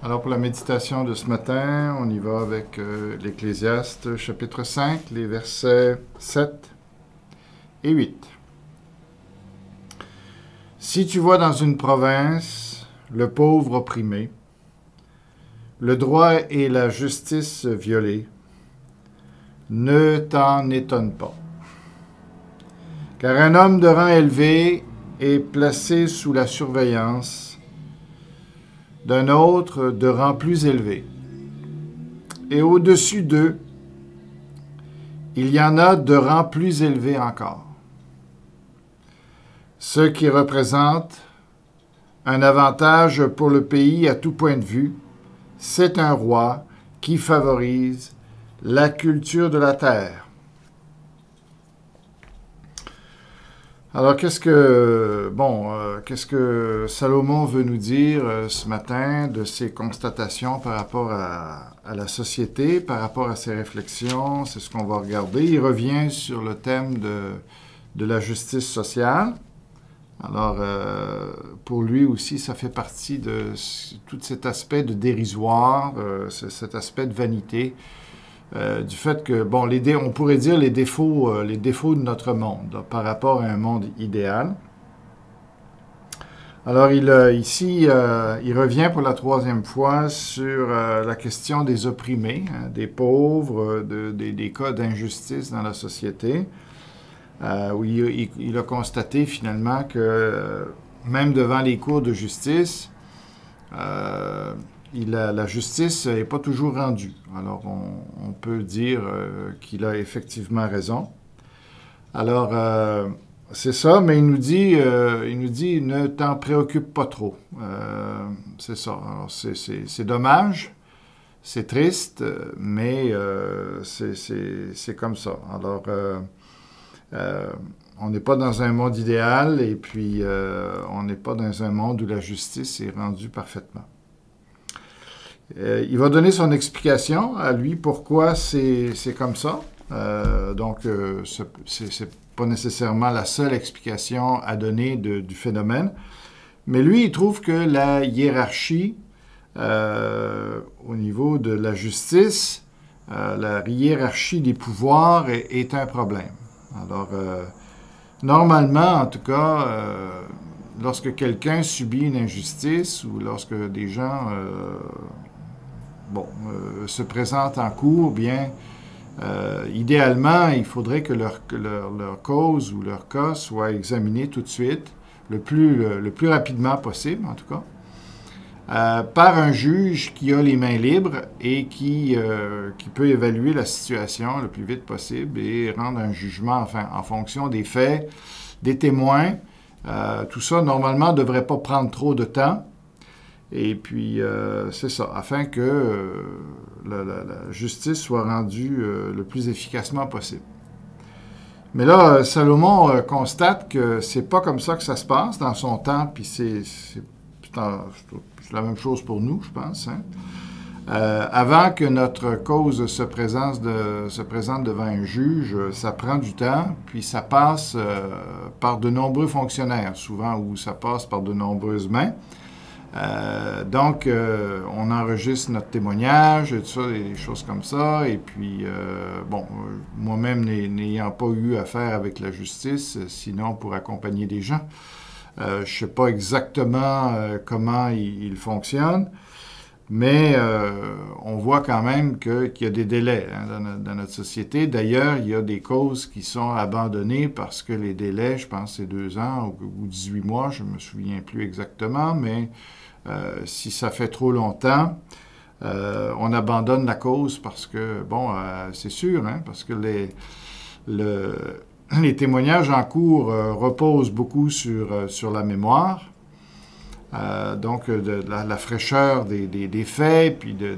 Alors pour la méditation de ce matin, on y va avec l'Ecclésiaste chapitre 5, les versets 7 et 8. Si tu vois dans une province le pauvre opprimé, le droit et la justice violés, ne t'en étonne pas. Car un homme de rang élevé est placé sous la surveillance d'un autre de rang plus élevé. Et au-dessus d'eux, il y en a de rang plus élevé encore. Ce qui représente un avantage pour le pays à tout point de vue, c'est un roi qui favorise la culture de la terre. Alors, qu'est-ce que Salomon veut nous dire ce matin de ses constatations par rapport à la société, par rapport à ses réflexions? C'est ce qu'on va regarder. Il revient sur le thème de la justice sociale. Alors, pour lui aussi, ça fait partie de tout cet aspect de dérisoire, cet aspect de vanité, du fait que, on pourrait dire les défauts de notre monde là, par rapport à un monde idéal. Alors, il revient pour la troisième fois sur la question des opprimés, des pauvres, des cas d'injustice dans la société, où il a constaté finalement que même devant les cours de justice, la justice n'est pas toujours rendue. Alors, on peut dire qu'il a effectivement raison. Alors, c'est ça, mais il nous dit, ne t'en préoccupe pas trop. C'est ça. Alors, c'est dommage, c'est triste, mais c'est comme ça. Alors, on n'est pas dans un monde idéal, et puis on n'est pas dans un monde où la justice est rendue parfaitement. Il va donner son explication à lui pourquoi c'est comme ça. Donc, c'est pas nécessairement la seule explication à donner du phénomène. Mais lui, il trouve que la hiérarchie au niveau de la justice, la hiérarchie des pouvoirs est un problème. Alors, normalement, en tout cas, lorsque quelqu'un subit une injustice ou lorsque des gens se présentent en cour, bien, idéalement, il faudrait que leur cause ou leur cas soit examiné tout de suite, le plus rapidement possible, en tout cas, par un juge qui a les mains libres et qui peut évaluer la situation le plus vite possible et rendre un jugement en fonction des faits, des témoins. Tout ça, normalement, ne devrait pas prendre trop de temps. Et puis, c'est ça, afin que la justice soit rendue le plus efficacement possible. Mais là, Salomon constate que c'est pas comme ça que ça se passe dans son temps, puis c'est la même chose pour nous, je pense. Hein? Avant que notre cause se présente devant un juge, ça prend du temps, puis ça passe par de nombreux fonctionnaires, souvent, ou ça passe par de nombreuses mains. Donc, on enregistre notre témoignage, et tout ça, des choses comme ça. Et puis, moi-même n'ayant pas eu affaire avec la justice, sinon pour accompagner des gens, je ne sais pas exactement comment il fonctionne, mais on voit quand même qu'il y a des délais dans notre société. D'ailleurs, il y a des causes qui sont abandonnées parce que les délais, je pense, c'est 2 ans ou 18 mois, je ne me souviens plus exactement, mais si ça fait trop longtemps, on abandonne la cause parce que, c'est sûr, parce que les témoignages en cours reposent beaucoup sur la mémoire, donc de la fraîcheur des faits, puis de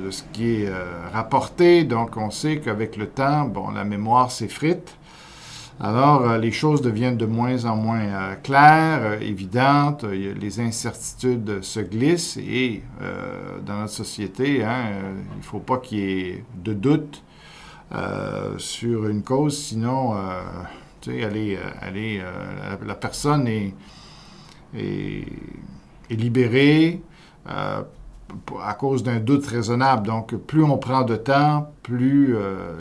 ce qui est rapporté. Donc, on sait qu'avec le temps, la mémoire s'effrite. Alors, les choses deviennent de moins en moins claires, évidentes, les incertitudes se glissent et dans notre société, il ne faut pas qu'il y ait de doute sur une cause, sinon, la personne est libérée, à cause d'un doute raisonnable. Donc, plus on prend de temps, plus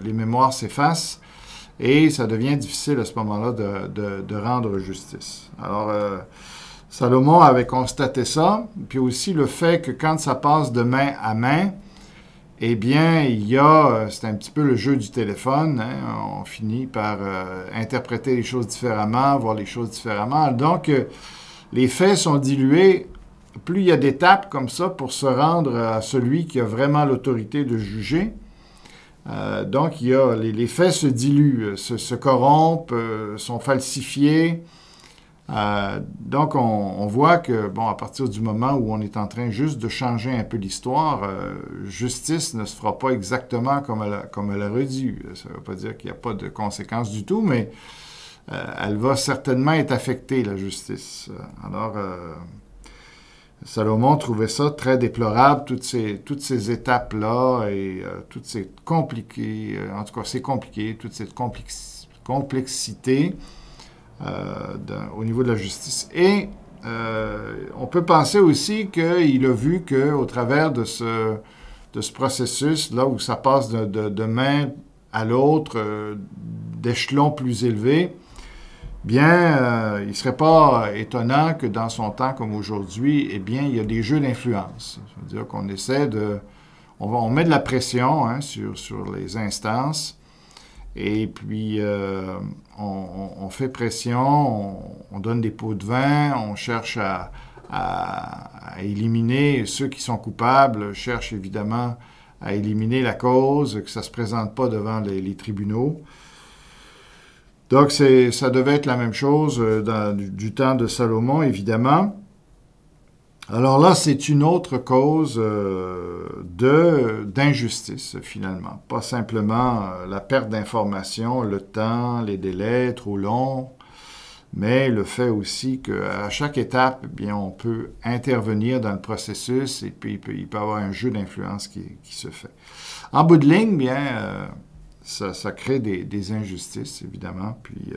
les mémoires s'effacent et ça devient difficile à ce moment-là de rendre justice. Alors, Salomon avait constaté ça, puis aussi le fait que quand ça passe de main à main, eh bien, c'est un petit peu le jeu du téléphone, hein, on finit par interpréter les choses différemment, voir les choses différemment. Donc, les faits sont dilués. Plus il y a d'étapes comme ça pour se rendre à celui qui a vraiment l'autorité de juger, donc les faits se diluent, se corrompent, sont falsifiés. Donc, on voit que, bon, à partir du moment où on est en train juste de changer un peu l'histoire, justice ne se fera pas exactement comme elle aurait dû. Ça ne veut pas dire qu'il n'y a pas de conséquences du tout, mais elle va certainement être affectée, la justice. Alors, Salomon trouvait ça très déplorable, toutes ces étapes-là, et toutes ces compliquées, en tout cas, c'est compliqué, toute cette complexité au niveau de la justice. Et on peut penser aussi qu'il a vu qu'au travers de ce processus, là où ça passe de main à l'autre, d'échelons plus élevés, bien, il ne serait pas étonnant que dans son temps comme aujourd'hui, eh bien, il y a des jeux d'influence. C'est-à-dire qu'on essaie on met de la pression, hein, sur les instances, et puis on fait pression, on donne des pots de vin, on cherche à éliminer ceux qui sont coupables, cherche évidemment à éliminer la cause, que ça ne se présente pas devant les tribunaux. Donc, ça devait être la même chose du temps de Salomon, évidemment. Alors là, c'est une autre cause d'injustice, finalement. Pas simplement la perte d'informations, le temps, les délais trop longs, mais le fait aussi qu'à chaque étape, eh bien, on peut intervenir dans le processus et puis il peut y avoir un jeu d'influence qui se fait. En bout de ligne, bien... Ça crée des injustices, évidemment, puis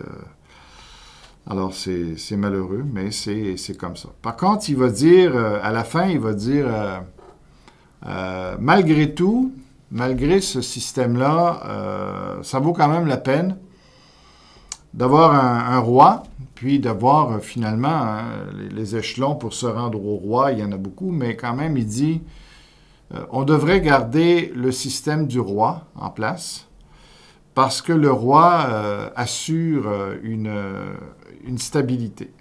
alors c'est malheureux, mais c'est comme ça. Par contre, il va dire, à la fin, il va dire, malgré tout, malgré ce système-là, ça vaut quand même la peine d'avoir un roi, puis d'avoir finalement hein, les échelons pour se rendre au roi, il y en a beaucoup, mais quand même, il dit, on devrait garder le système du roi en place, parce que le roi assure une stabilité.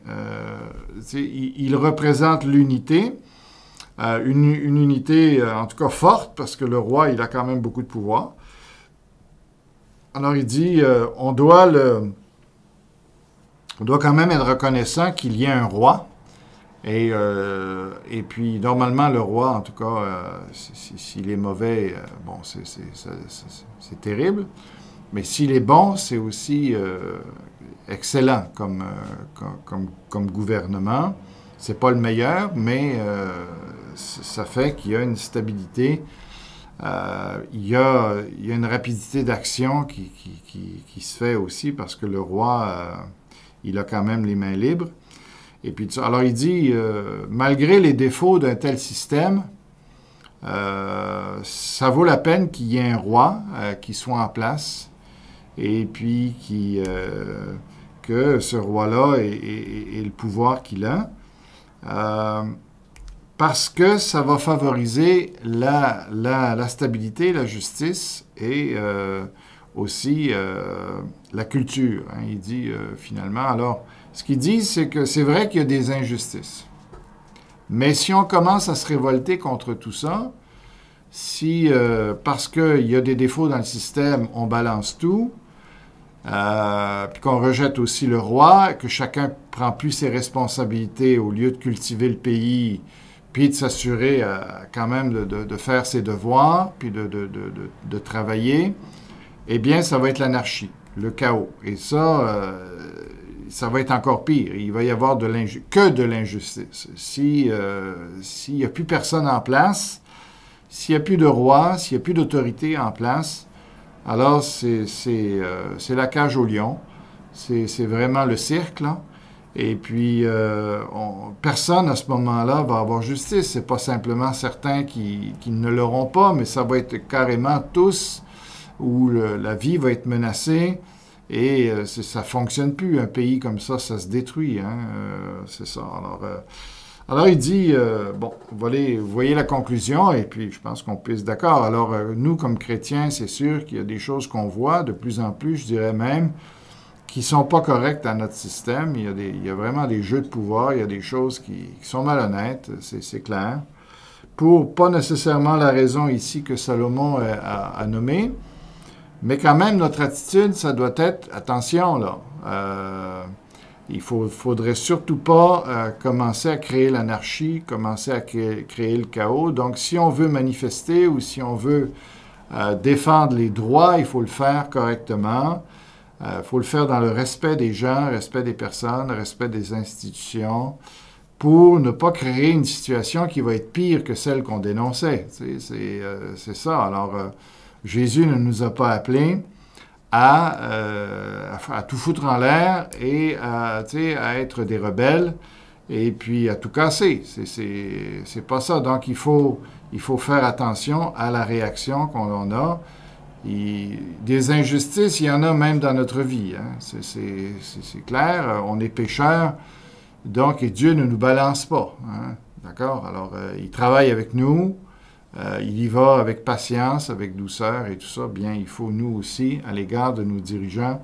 Il représente l'unité, une unité en tout cas forte, parce que le roi, il a quand même beaucoup de pouvoir. Alors il dit, on doit quand même être reconnaissant qu'il y ait un roi, et puis normalement le roi, en tout cas, s'il est mauvais, bon, c'est terrible. Mais s'il est bon, c'est aussi excellent comme gouvernement. C'est pas le meilleur, mais ça fait qu'il y a une stabilité, il y a une rapidité d'action qui se fait aussi parce que le roi, il a quand même les mains libres. Et puis, alors il dit, malgré les défauts d'un tel système, ça vaut la peine qu'il y ait un roi qui soit en place et puis que ce roi-là ait le pouvoir qu'il a, parce que ça va favoriser la stabilité, la justice et aussi la culture. Hein, il dit finalement, alors, ce qu'il dit, c'est que c'est vrai qu'il y a des injustices. Mais si on commence à se révolter contre tout ça, si parce qu'il y a des défauts dans le système, on balance tout, puis qu'on rejette aussi le roi, que chacun prend plus ses responsabilités au lieu de cultiver le pays, puis de s'assurer quand même de faire ses devoirs, puis de travailler, eh bien, ça va être l'anarchie, le chaos. Et ça va être encore pire. Il va y avoir que de l'injustice. S'il n'y a plus personne en place, s'il n'y a plus de roi, s'il n'y a plus d'autorité en place, alors c'est la cage au lion. C'est vraiment le cirque, là. Et puis, personne à ce moment-là va avoir justice. C'est pas simplement certains qui ne l'auront pas, mais ça va être carrément tous où la vie va être menacée. Et ça fonctionne plus. Un pays comme ça se détruit. Hein? C'est ça. Alors, il dit, bon, vous voyez la conclusion, et puis je pense qu'on peut être d'accord. Alors, nous, comme chrétiens, c'est sûr qu'il y a des choses qu'on voit de plus en plus, je dirais même, qui ne sont pas correctes dans notre système. Il y a vraiment des jeux de pouvoir, il y a des choses qui sont malhonnêtes, c'est clair. Pour pas nécessairement la raison ici que Salomon a nommée, mais quand même, notre attitude, ça doit être, attention, là, il faudrait surtout pas commencer à créer l'anarchie, commencer à créer le chaos. Donc, si on veut manifester ou si on veut défendre les droits, il faut le faire correctement. Il faut le faire dans le respect des gens, respect des personnes, respect des institutions, pour ne pas créer une situation qui va être pire que celle qu'on dénonçait. C'est ça. Alors, Jésus ne nous a pas appelés à tout foutre en l'air et à être des rebelles et puis à tout casser. C'est pas ça. Donc, il faut faire attention à la réaction qu'on a. Des injustices, il y en a même dans notre vie. Hein. C'est clair. On est pécheurs. Donc, et Dieu ne nous balance pas. Hein. D'accord? Alors, il travaille avec nous. Il y va avec patience, avec douceur et tout ça. Bien, il faut nous aussi, à l'égard de nos dirigeants,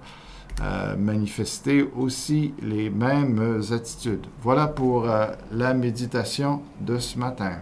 manifester aussi les mêmes attitudes. Voilà pour la méditation de ce matin.